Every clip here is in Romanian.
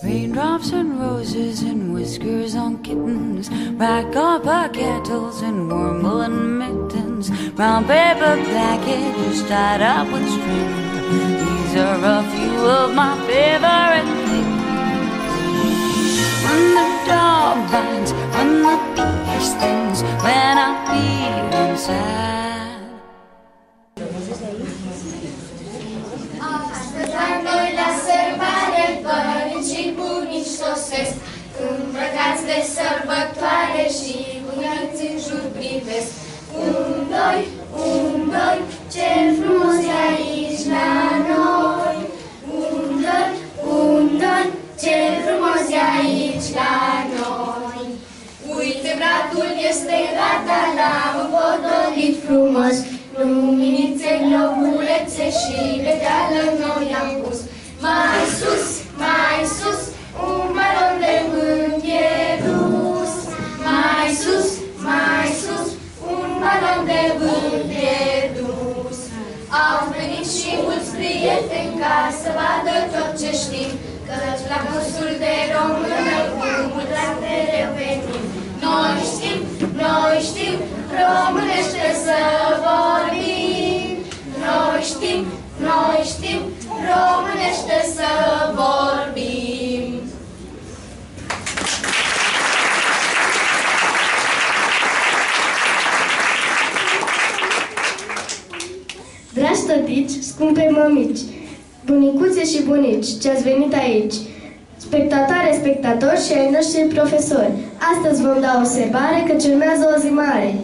Raindrops and roses and whiskers on kittens, ragtopper kettles and warm woolen mittens, brown paper packages tied up with string. These are a few of my favorite things. When the dog bites, when the bee stings, when I'm feeling sad. Sosesc, îmbrăcați de sărbătoare și buniți în jur privesc. Un, doi, ce frumos e aici la noi. Un, doi, ce frumos e aici la noi. Uite, bratul este gata, l-am împodolit frumos. Luminițe, globulețe și vedeală noi am pus. Mai sus, un balon de vânt e dus. Mai sus, un balon de vânt e dus. Au venit și mulți prieteni ca să vadă tot ce știm, căci la cursul de română cu mult drag de revenim. Noi știm românește să vorbim. Noi știm românește să vorbim. Dragi tătici, scumpe mămici, bunicuțe și bunici, ce-ați venit aici, spectatoare, spectatori și ai noștri profesori, astăzi vom da o serbare căci urmează o zi mare.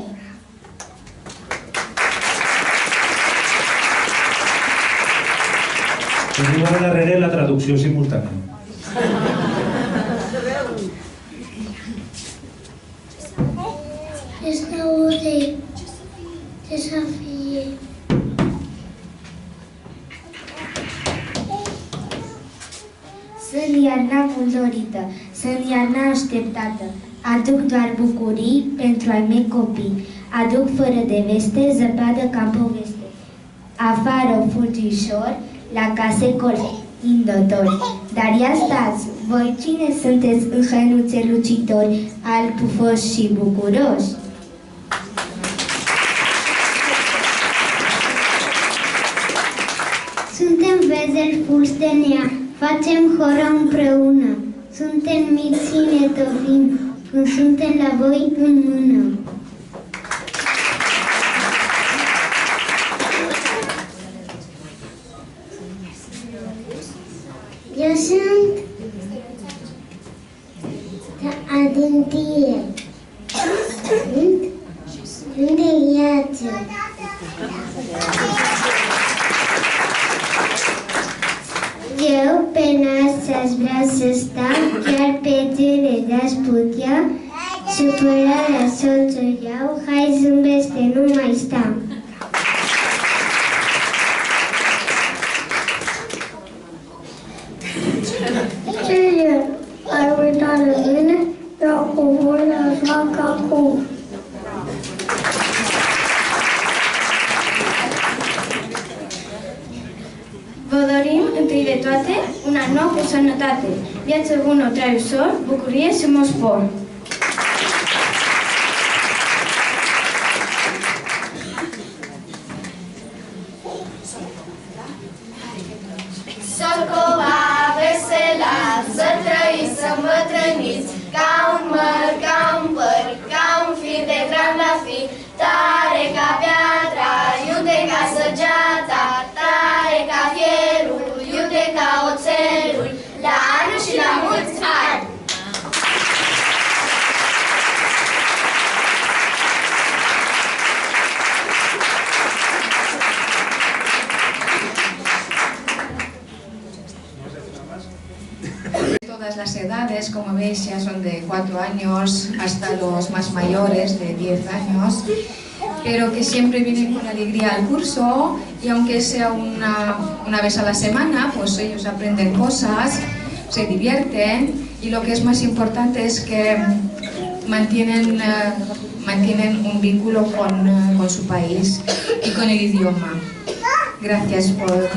Tenim ara darrere la traducció simultània. Este o zi desafie. Sunt iarna mult dorită, sunt iarna așteptată. Aduc doar bucurii pentru ai mei copii. Aduc fără de veste, zăpadă ca poveste. Afară fulgișor, la case colindători. Dar ia stați, voi cine sunteți în hăinuțe lucitori, albi, pufoși și bucuroși? Suntem vezeli fulgi de nea, facem horă împreună. Suntem mici și ne tofim, când suntem la voi în mână. Eu sunt Adintie. Sunt de Iață. Eu pe nas aș vrea să stau, chiar pe zile de-aș putea, supărarea să-ți o iau, hai zâmbește, nu mai stau. Ce e? Ai uitat de mine? Eu cu voi aș fac acum. Vă dorim, întâi de toate, un an nou cu sănătate, viață bună, trai ușor, bucurie și mult spor. Socova, vesela, să trăiți, să îmbătrâniți, ca un măr, ca un păr, ca un fir de trandafir, tare ca piatra, iute ca săgeata, tare ca fierul, iute ca oțelul, la anul și la mulți ani! Todas las edades, como veis, ya son de 4 años hasta los más mayores, de 10 años, pero que siempre vienen con alegría al curso y aunque sea una vez a la semana, pues ellos aprenden cosas, se divierten y lo que es más importante es que mantienen un vínculo con su país y con el idioma. Gracias por